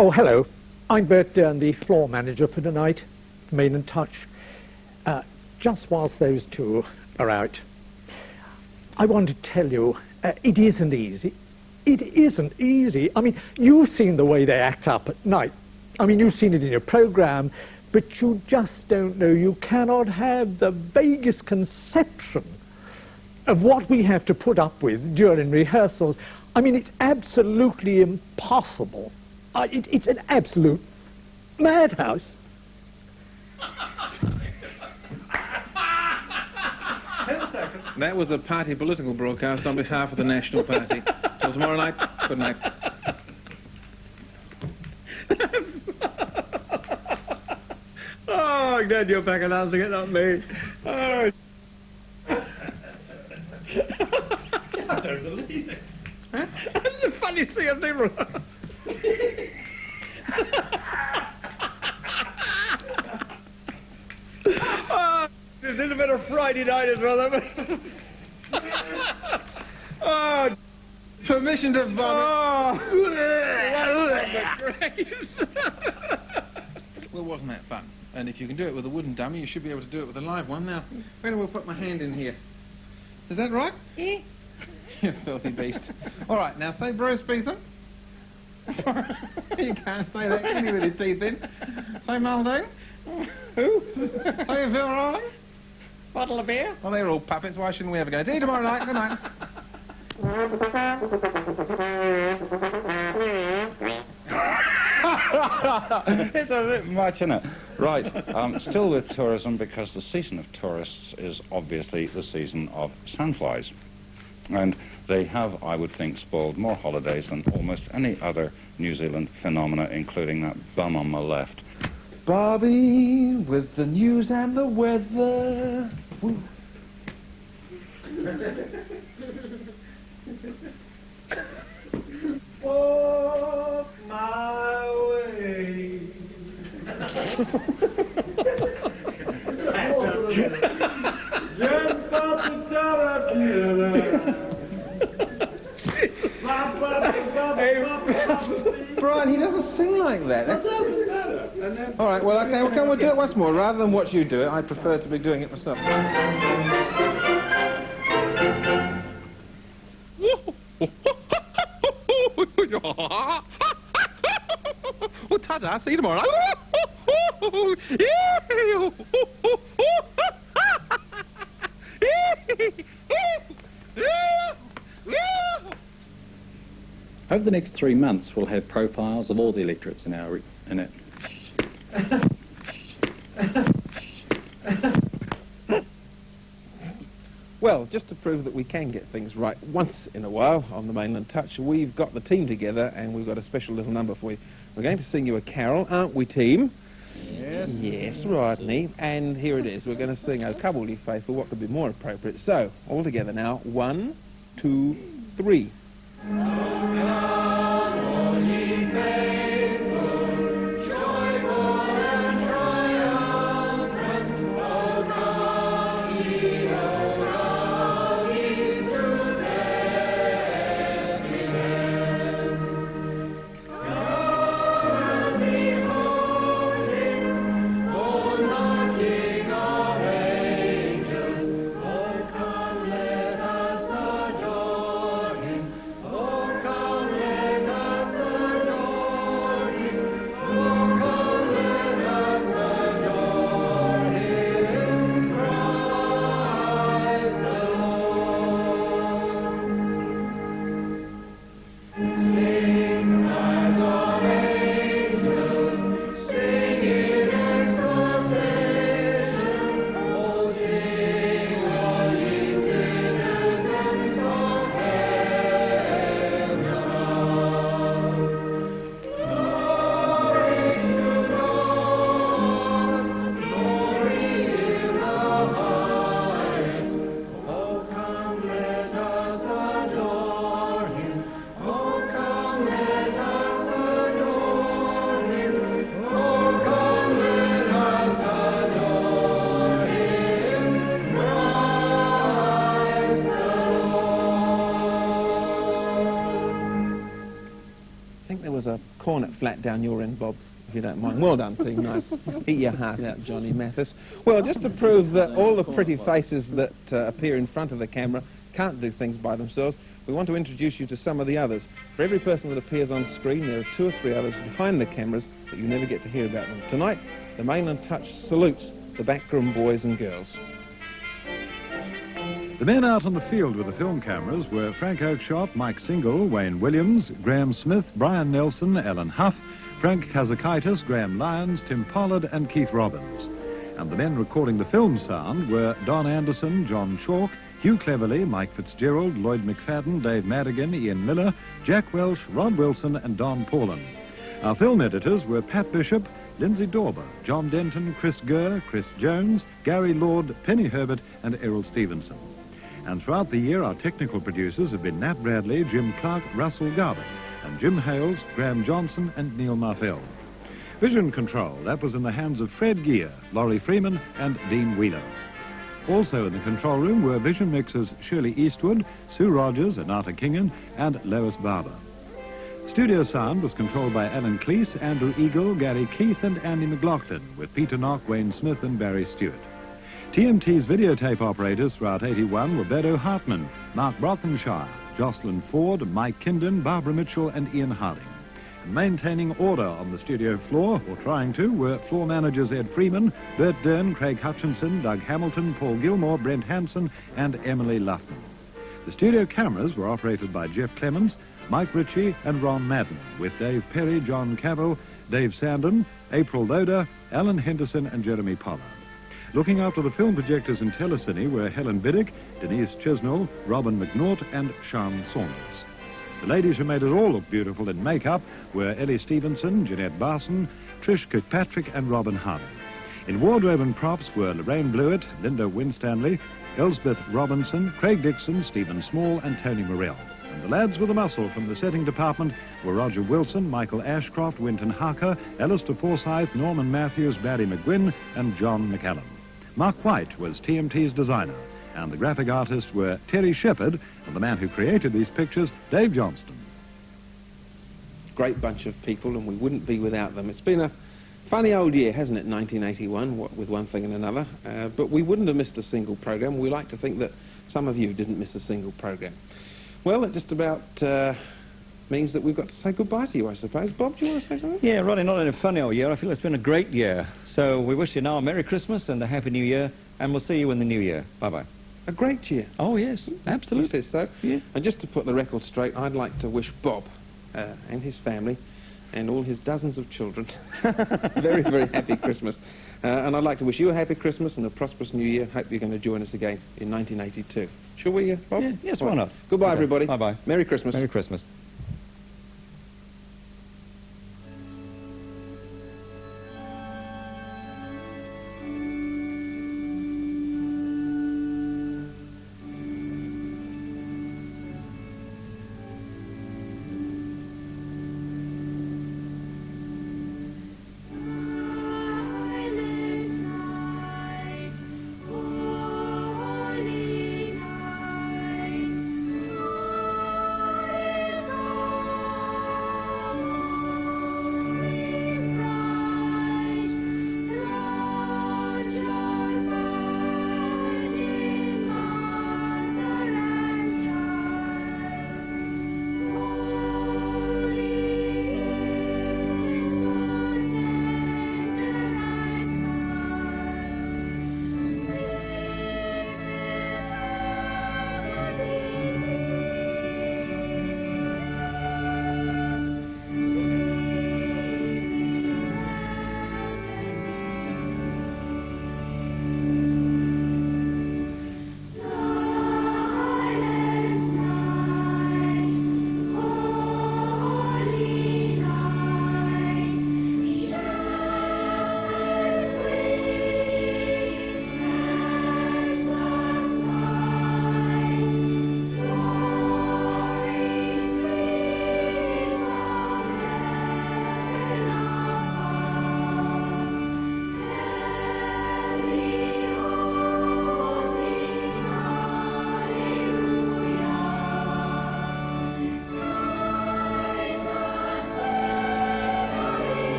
Oh, hello. I'm Bert Dern, the floor manager for tonight, Mainland Touch. Just whilst those two are out, I want to tell you, it isn't easy. It isn't easy. I mean, you've seen the way they act up at night. I mean, you've seen it in your programme, but you just don't know. You cannot have the vaguest conception of what we have to put up with during rehearsals. I mean, it's absolutely impossible. It's an absolute madhouse. 10 seconds. That was a party political broadcast on behalf of the National Party. Till tomorrow night, good night. Oh, I'm glad you're back announcing it, not me. Oh. I don't believe it. Huh? That's the funniest thing I've ever heard. Oh, it's a bit of Friday night as well. Oh, Permission to vomit. Well, wasn't that fun? And if you can do it with a wooden dummy, you should be able to do it with a live one. Now, where do we put my hand in here? Is that right? Yeah. You filthy beast. All right, now say Bruce Beetham. You can't say that, can you, with your teeth in? Say Muldoon. Who? Say Phil Rawling. bottle of beer. Well, they're all puppets. Why shouldn't we ever go? See you tomorrow night. Good night. It's a bit much, isn't it? Right, still with tourism, because the season of tourists is obviously the season of sandflies. And they have, I would think, spoiled more holidays than almost any other New Zealand phenomena, including that bum on my left. Bobby, with the news and the weather. Woo. Walk my way. Brian, he doesn't sing like that. That's all right, well, okay, we'll do it once more. Rather than watch you do it, I prefer to be doing it myself. Oh, ta-da, see you tomorrow. Over the next 3 months, we'll have profiles of all the electorates in it. Well, just to prove that we can get things right once in a while on the Mainland Touch, we've got the team together and we've got a special little number for you. We're going to sing you a carol, aren't we, team? Yes. Yes, Rodney. And here it is. We're going to sing O Come All Ye Faithful. What could be more appropriate? So, all together now. 1, 2, 3. corn it flat down your end, Bob, if you don't mind. Well done, team, nice. Eat your heart out, Johnny Mathis. Well, just to prove that all the pretty faces that appear in front of the camera can't do things by themselves, we want to introduce you to some of the others. For every person that appears on screen, there are 2 or 3 others behind the cameras that you never get to hear about them. Tonight, the Mainland Touch salutes the backroom boys and girls. The men out on the field with the film cameras were Frank Oakeshott, Mike Single, Wayne Williams, Graham Smith, Brian Nelson, Alan Huff, Frank Kazakaitis, Graham Lyons, Tim Pollard and Keith Robbins. And the men recording the film sound were Don Anderson, John Chalk, Hugh Cleverly, Mike Fitzgerald, Lloyd McFadden, Dave Madigan, Ian Miller, Jack Welsh, Rod Wilson and Don Paulin. Our film editors were Pat Bishop, Lindsay Dauber, John Denton, Chris Gurr, Chris Jones, Gary Lord, Penny Herbert and Errol Stevenson. And throughout the year, our technical producers have been Nat Bradley, Jim Clark, Russell Garbutt, and Jim Hales, Graham Johnson, and Neil Marfell. Vision control, that was in the hands of Fred Gear, Laurie Freeman, and Dean Wheeler. Also in the control room were vision mixers Shirley Eastwood, Sue Rogers, Anata Kingan, and Lois Barber. Studio sound was controlled by Alan Cleese, Andrew Eagle, Gary Keith, and Andy McLaughlin, with Peter Knock, Wayne Smith, and Barry Stewart. TMT's videotape operators throughout 81 were Bedo Hartman, Mark Brockenshire, Jocelyn Ford, Mike Kindon, Barbara Mitchell and Ian Harding. And maintaining order on the studio floor, or trying to, were floor managers Ed Freeman, Bert Dern, Craig Hutchinson, Doug Hamilton, Paul Gilmore, Brent Hanson and Emily Luffman. The studio cameras were operated by Jeff Clemens, Mike Ritchie and Ron Madden, with Dave Perry, John Cavill, Dave Sandon, April Loder, Alan Henderson and Jeremy Pollard. Looking after the film projectors in Telecine were Helen Biddick, Denise Chisnell, Robin McNaught and Sean Saunders. The ladies who made it all look beautiful in makeup were Ellie Stevenson, Jeanette Barson, Trish Kirkpatrick and Robin Harding. In wardrobe and props were Lorraine Blewett, Linda Winstanley, Elsbeth Robinson, Craig Dixon, Stephen Small and Tony Morell. And the lads with the muscle from the setting department were Roger Wilson, Michael Ashcroft, Winton Harker, Alistair Forsyth, Norman Matthews, Barry McGuinn and John McCallum. Mark White was TMT's designer, and the graphic artists were Terry Shepherd and the man who created these pictures, Dave Johnston. Great bunch of people, and we wouldn't be without them. It's been a funny old year, hasn't it, 1981, what with one thing and another, but we wouldn't have missed a single program. We like to think that some of you didn't miss a single program. Well, it just about means that we've got to say goodbye to you, I suppose. Bob, do you want to say something? Yeah, Rodney, not only a funny old year, I feel it's been a great year. So we wish you now a Merry Christmas and a Happy New Year, and we'll see you in the new year. Bye-bye. A great year. Oh, yes, absolutely. He says so. Yeah. And just to put the record straight, I'd like to wish Bob and his family and all his dozens of children a very, very happy Christmas. And I'd like to wish you a happy Christmas and a prosperous new year. Hope you're going to join us again in 1982. Shall we, Bob? Yeah, yes, why not? Goodbye, Okay. everybody. Bye-bye. Merry Christmas. Merry Christmas. Holy night,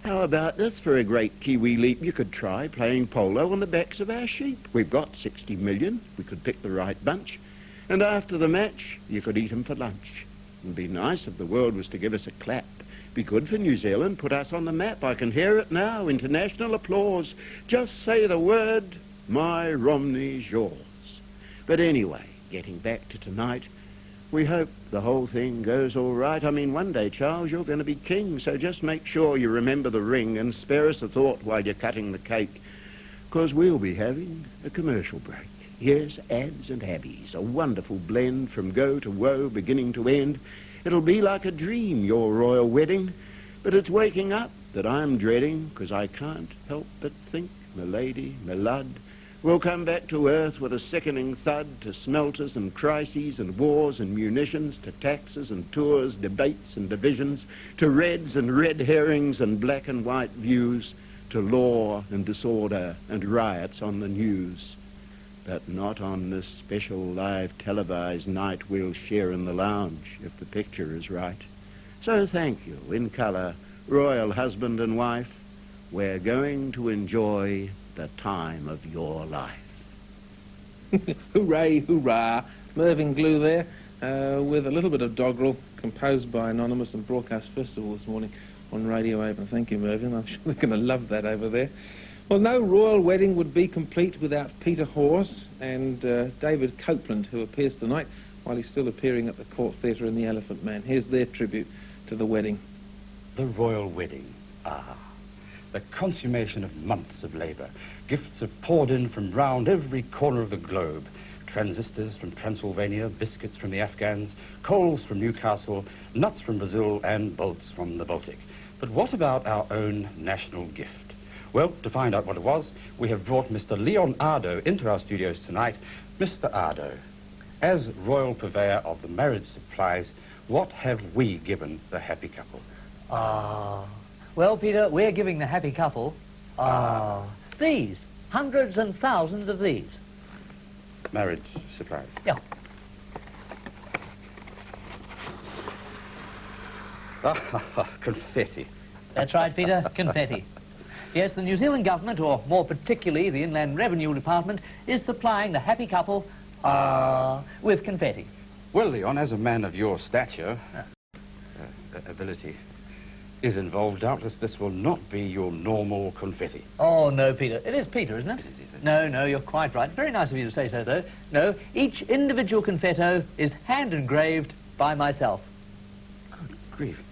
How about this for a great Kiwi leap? You could try playing polo on the backs of our sheep. We've got 60 million. We could pick the right bunch. And after the match, you could eat 'em for lunch. It'd be nice if the world was to give us a clap. Be good for New Zealand, put us on the map. I can hear it now, international applause. Just say the word, my Romney's yours. But anyway, getting back to tonight, we hope the whole thing goes all right. I mean, one day, Charles, you're going to be king, so just make sure you remember the ring and spare us a thought while you're cutting the cake, 'cause we'll be having a commercial break. Yes, ads and abbeys, a wonderful blend from go to woe, beginning to end. It'll be like a dream, your royal wedding, but it's waking up that I'm dreading, 'cause I can't help but think, my lady, my lud, we'll come back to earth with a sickening thud, to smelters and crises and wars and munitions, to taxes and tours, debates and divisions, to reds and red herrings and black and white views, to law and disorder and riots on the news. But not on this special live televised night we'll share in the lounge, if the picture is right. So thank you, in colour, royal husband and wife. We're going to enjoy the time of your life. Hooray, hoorah. Mervyn Glue there, with a little bit of doggerel, composed by Anonymous and broadcast first of all this morning on Radio Ava. Thank you, Mervyn. I'm sure they're going to love that over there. Well, no royal wedding would be complete without Peter Hawes and David Copeland, who appears tonight while he's still appearing at the Court Theatre in The Elephant Man. Here's their tribute to the wedding. The royal wedding. Ah, the consummation of months of labour. Gifts have poured in from round every corner of the globe. Transistors from Transylvania, biscuits from the Afghans, coals from Newcastle, nuts from Brazil, and bolts from the Baltic. But what about our own national gift? Well, to find out what it was, we have brought Mr. Leonardo into our studios tonight. Mr. Ardo, as royal purveyor of the marriage supplies, what have we given the happy couple? Well, Peter, we're giving the happy couple, these. Hundreds and thousands of these. Marriage supplies? Yeah. Confetti. That's right, Peter, confetti. Yes, the New Zealand government, or more particularly the Inland Revenue Department, is supplying the happy couple, with confetti. Well, Leon, as a man of your stature, ability is involved, doubtless this will not be your normal confetti. Oh, no, Peter. It is Peter, isn't it? No, you're quite right. Very nice of you to say so, though. No, each individual confetto is hand-engraved by myself. Good grief.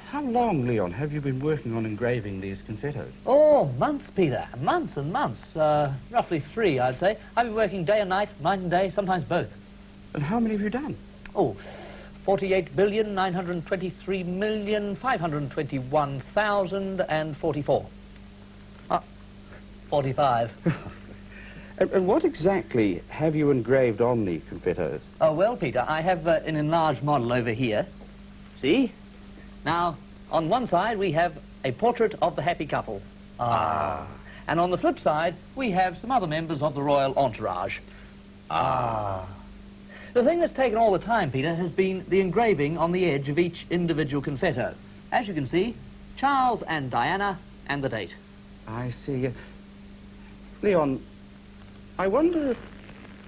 How long, Leon, have you been working on engraving these confettos? Oh, months, Peter. Months and months. Roughly 3, I'd say. I've been working day and night and day, sometimes both. And how many have you done? Oh, 48,923,521,044. 45. And what exactly have you engraved on the confettos? Oh, well, Peter, I have an enlarged model over here. See? Now, on one side, we have a portrait of the happy couple. And on the flip side, we have some other members of the royal entourage. The thing that's taken all the time, Peter, has been the engraving on the edge of each individual confetto. As you can see, Charles and Diana and the date. I see. Leon, I wonder if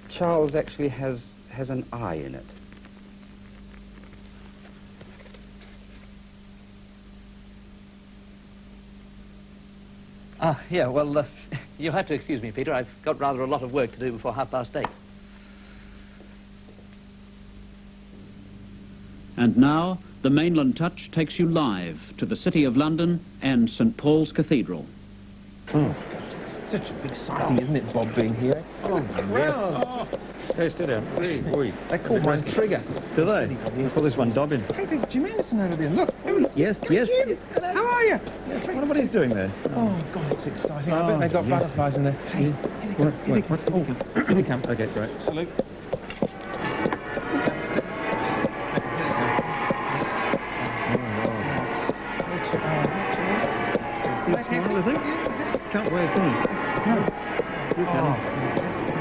Charles actually has an eye in it. Yeah, well, you'll have to excuse me, Peter. I've got rather a lot of work to do before 8:30. And now, the Mainland Touch takes you live to the City of London and St Paul's Cathedral. Oh, God. Such exciting, isn't it, Bob, being here? Oh, Wow. Hey, stay down. Hey, boy. They call mine Trigger. Do they? I call this one Dobbin. Hey, there's Jim Anderson over there. Look. Yes. Jim. How are you? Yes, I wonder what he's doing there. Oh, God, it's exciting. I bet they got butterflies in there. Hey, here they come. Here they come. Okay, great. Salute. See a smile, I think? Can't wave, can you? No. You can. Oh, fantastic.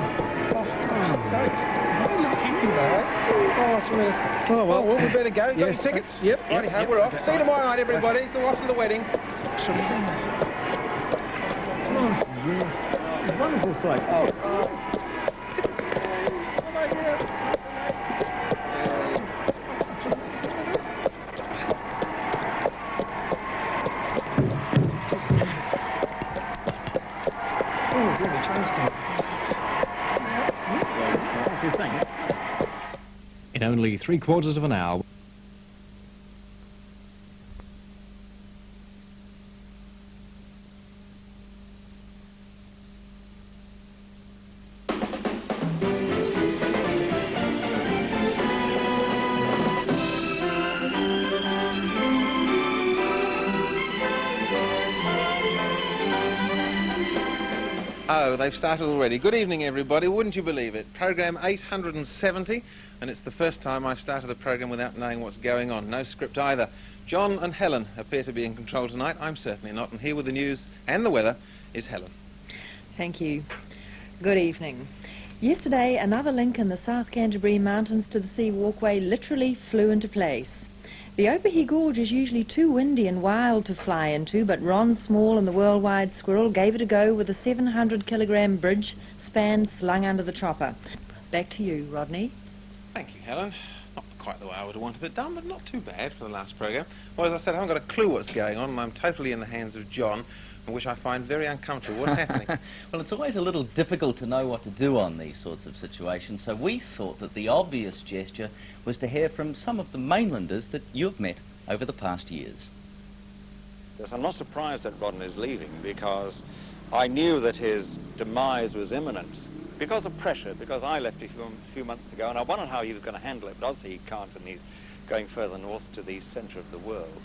Oh, so exciting. They look happy, though, eh? Oh, much a minute. Oh, well, we better go. Got your tickets? Yep. Righty-ho, we're off. See you tomorrow night, everybody. Go off to the wedding. Tremendous. Oh, yes. Wonderful sight. In only 3/4 of an hour. Oh, they've started already. Good evening, everybody. Wouldn't you believe it? Program 870, and it's the first time I've started the program without knowing what's going on. No script either. John and Helen appear to be in control tonight. I'm certainly not, and here with the news and the weather is Helen. Thank you. Good evening. Yesterday, another link in the South Canterbury Mountains to the Sea Walkway literally flew into place. The Opahi Gorge is usually too windy and wild to fly into, but Ron Small and the Worldwide Squirrel gave it a go with a 700-kilogram bridge span slung under the chopper. Back to you, Rodney. Thank you, Helen. Not quite the way I would have wanted it done, but not too bad for the last program. Well, as I said, I haven't got a clue what's going on, and I'm totally in the hands of John, which I find very uncomfortable. What's happening? Well, it's always a little difficult to know what to do on these sorts of situations, so we thought that the obvious gesture was to hear from some of the mainlanders that you've met over the past years. Yes, I'm not surprised that Rodney is leaving, because I knew that his demise was imminent because of pressure, because I left a few months ago, and I wondered how he was going to handle it, but obviously he can't, and he's going further north to the centre of the world.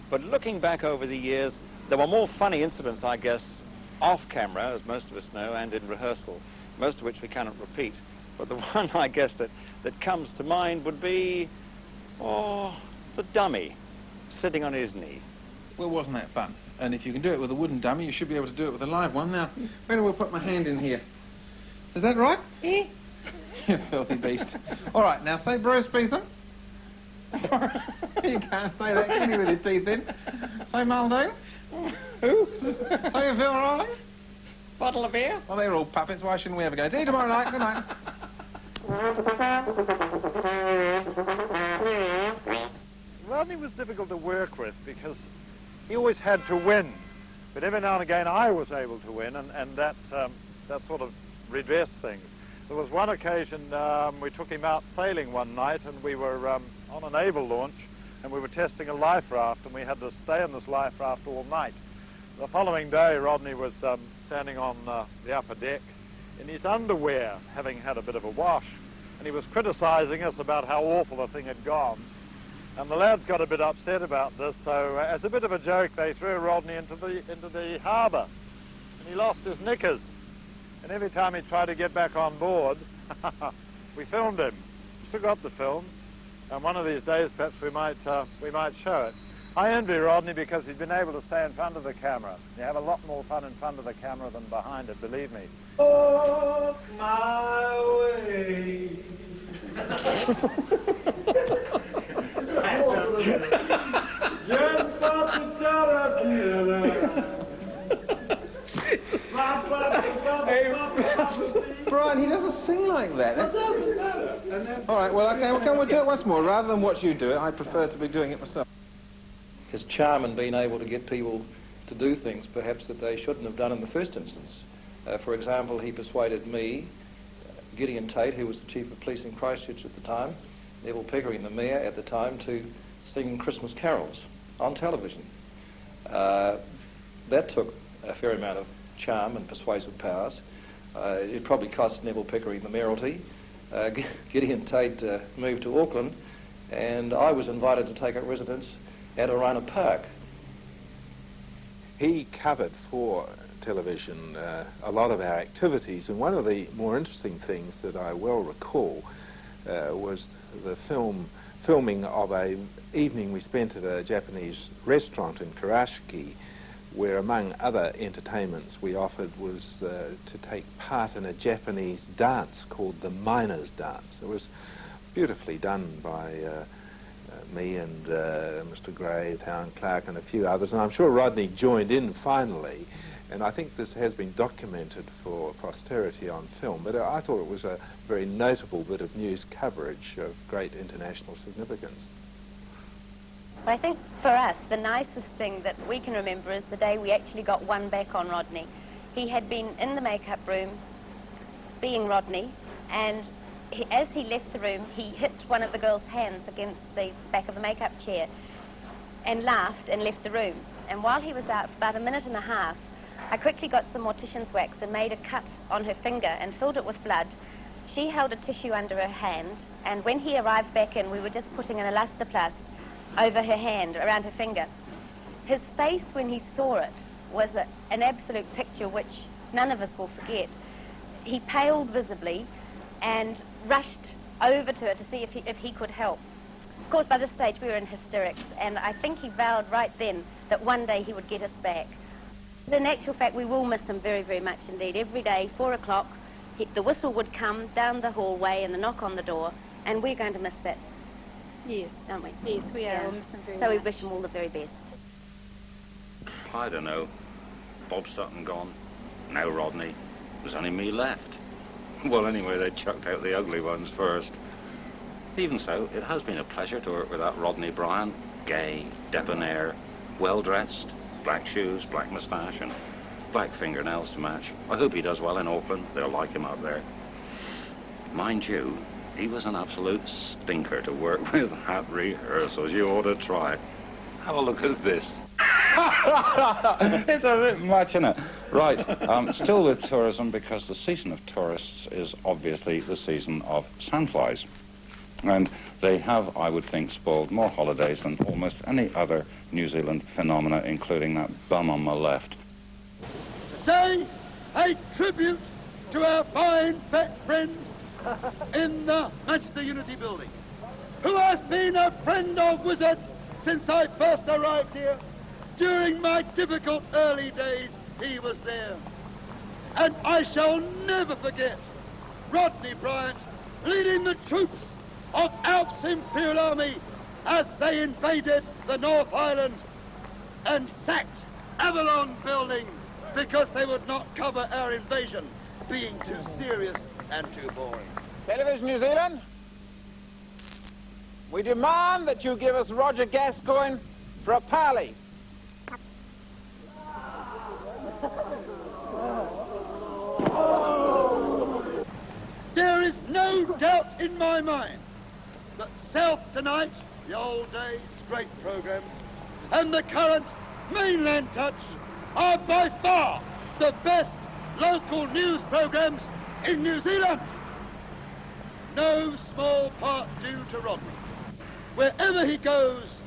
But looking back over the years, there were more funny incidents, I guess, off camera, as most of us know, and in rehearsal, most of which we cannot repeat. But the one, I guess, that comes to mind would be, the dummy sitting on his knee. Well, wasn't that fun? And if you can do it with a wooden dummy, you should be able to do it with a live one. Now, where do we put my hand in here? Is that right? You filthy beast. All right, now say Bruce Beetham. You can't say that, can you, with your teeth in? Say Muldoon. Who? Say Phil Rawling. Bottle of beer? Well, they're all puppets. Why shouldn't we ever go? See you tomorrow night. Good night. Rodney was difficult to work with because he always had to win. But every now and again I was able to win, and that sort of redressed things. There was one occasion we took him out sailing one night, and we were on a naval launch, and we were testing a life raft, and we had to stay on this life raft all night. The following day, Rodney was standing on the upper deck in his underwear, having had a bit of a wash, and he was criticising us about how awful the thing had gone. And the lads got a bit upset about this, so as a bit of a joke, they threw Rodney into the harbour, and he lost his knickers. And every time he tried to get back on board, we filmed him. We still got the film, and one of these days perhaps we might show it. I envy Rodney because he's been able to stay in front of the camera. You have a lot more fun in front of the camera than behind it, believe me. Walk my way. Brian, he doesn't sing like that. All right, well, okay, we'll do it once more. Rather than watch you do it, I prefer to be doing it myself. His charm in being able to get people to do things perhaps that they shouldn't have done in the first instance. For example, he persuaded me, Gideon Tate, who was the Chief of Police in Christchurch at the time, Neville Pickering, the Mayor at the time, to sing Christmas carols on television. That took a fair amount of charm and persuasive powers. It probably cost Neville Pickering the mayoralty. Gideon Tate moved to Auckland, and I was invited to take up residence at Orana Park. He covered for television a lot of our activities, and one of the more interesting things that I well recall was the filming of an evening we spent at a Japanese restaurant in Karashiki, where among other entertainments we offered was to take part in a Japanese dance called the Miners' Dance. It was beautifully done by me and Mr. Gray, Town Clerk, and a few others, and I'm sure Rodney joined in finally, and I think this has been documented for posterity on film, but I thought it was a very notable bit of news coverage of great international significance. But I think for us, the nicest thing that we can remember is the day we actually got one back on Rodney. He had been in the makeup room, being Rodney, and as he left the room, he hit one of the girls' hands against the back of the makeup chair and laughed and left the room. And while he was out for about a minute and a half, I quickly got some mortician's wax and made a cut on her finger and filled it with blood. She held a tissue under her hand, and when he arrived back in, we were just putting an elastoplast over her hand, around her finger. His face when he saw it was an absolute picture which none of us will forget. He paled visibly and rushed over to her to see if he could help. Of course, by this stage, we were in hysterics, and I think he vowed right then that one day he would get us back. In actual fact, we will miss him very, very much indeed. Every day, 4 o'clock, the whistle would come down the hallway and the knock on the door, and we're going to miss that. Yes. Aren't we? Yes, we are. Yeah. We'll miss him very So we much. wish him all the very best. I don't know. Bob Sutton gone. Now Rodney. There's only me left. Well, anyway, they chucked out the ugly ones first. Even so, it has been a pleasure to work with that Rodney Bryan. Gay, debonair, well-dressed, black shoes, black moustache, and black fingernails to match. I hope he does well in Auckland. They'll like him up there. Mind you, he was an absolute stinker to work with at rehearsals. You ought to try. Have a look at this. It's a bit much, isn't it? Right, still with tourism, because the season of tourists is obviously the season of sandflies. And they have, I would think, spoiled more holidays than almost any other New Zealand phenomena, including that bum on my left. Today, a tribute to our fine fat friend in the Manchester Unity building, who has been a friend of Wizards since I first arrived here. During my difficult early days, he was there. And I shall never forget Rodney Bryant leading the troops of Alf's Imperial Army as they invaded the North Island and sacked Avalon Building because they would not cover our invasion, being too serious and too boring. Television New Zealand, we demand that you give us Roger Gascoigne for a parley. There is no doubt in my mind that South Tonight, the old days great programme, and the current Mainland Touch are by far the best local news programmes in New Zealand. No small part due to Rodney. Wherever he goes,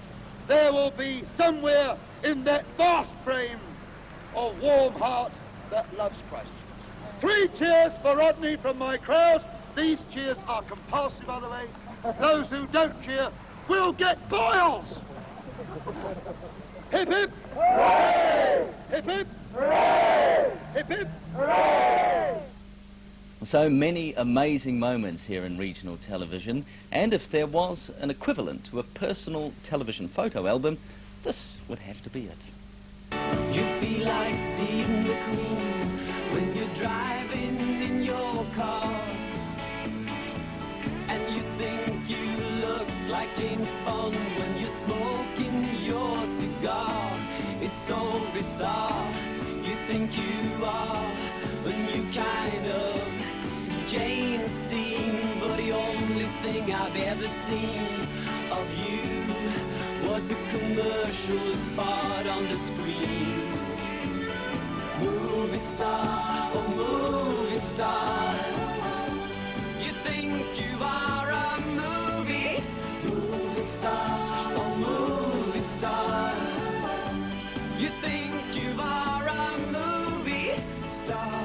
there will be somewhere in that vast frame a warm heart that loves Christ. 3 cheers for Rodney from my crowd. These cheers are compulsory, by the way. Those who don't cheer will get boils. Hip hip! Hooray! Hip hip! Hooray! Hip hip! Hooray! So many amazing moments here in regional television, and if there was an equivalent to a personal television photo album, this would have to be it. You feel like Steve McQueen when you're driving in your car, and you think you look like James Bond when you're smoking your cigar. It's so bizarre. You think you are a new kind of James Dean, but the only thing I've ever seen of you was a commercial spot on the screen. Movie star, oh movie star, you think you are a movie. Movie star, oh movie star, you think you are a movie star.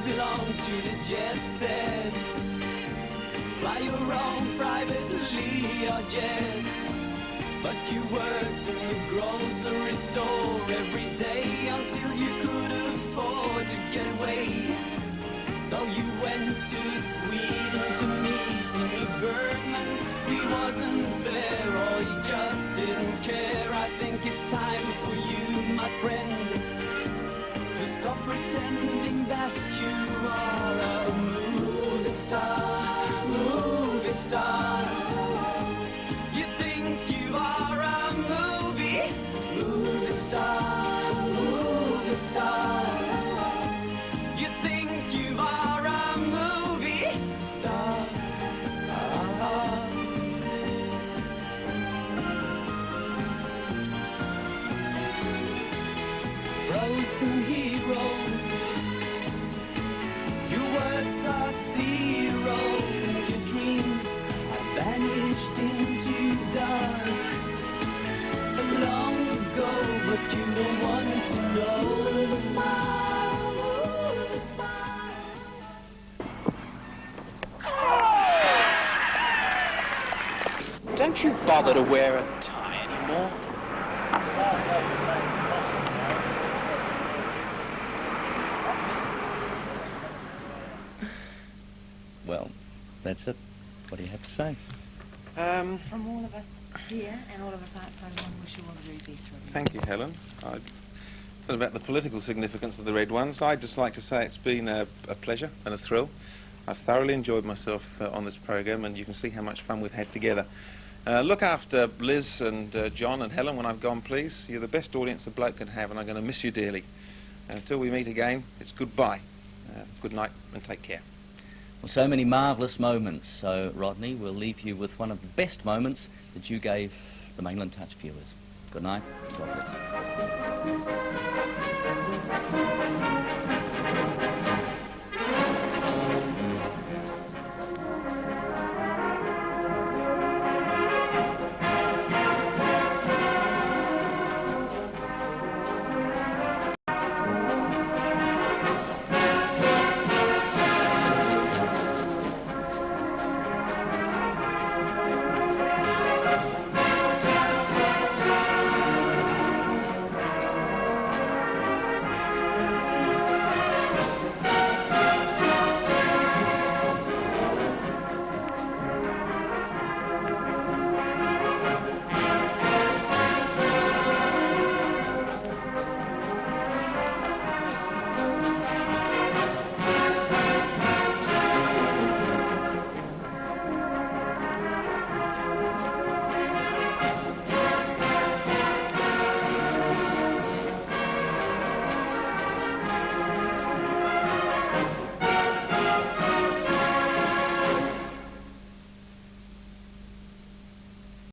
Belong to the jet set, fly fly your own privately or jet. But you worked in the grocery store every day until you could afford to get away. So you went to Sweden to meet Ingrid Bergman. He wasn't there or he just didn't care. I think it's time for you, my friend, to stop pretending that you are a movie star, movie star. You think you are a movie star, movie star. You think you are a movie star. Frozen hero, your words are zero. Your dreams are vanished into dark long ago, but you don't want to know. The star, the star. Don't you bother to wear a tie anymore? Well, that's it. What do you have to say? From all of us here and all of us outside, I wish you all the very best, Rodney. Thank you, Helen. I don't know about the political significance of the red ones. I'd just like to say it's been a pleasure and a thrill. I've thoroughly enjoyed myself on this programme, and you can see how much fun we've had together. Look after Liz and John and Helen when I've gone, please. You're the best audience a bloke can have, and I'm going to miss you dearly. Until we meet again, it's goodbye. Good night and take care. Well, so many marvellous moments. So, Rodney, we'll leave you with one of the best moments that you gave the Mainland Touch viewers. Good night. God bless.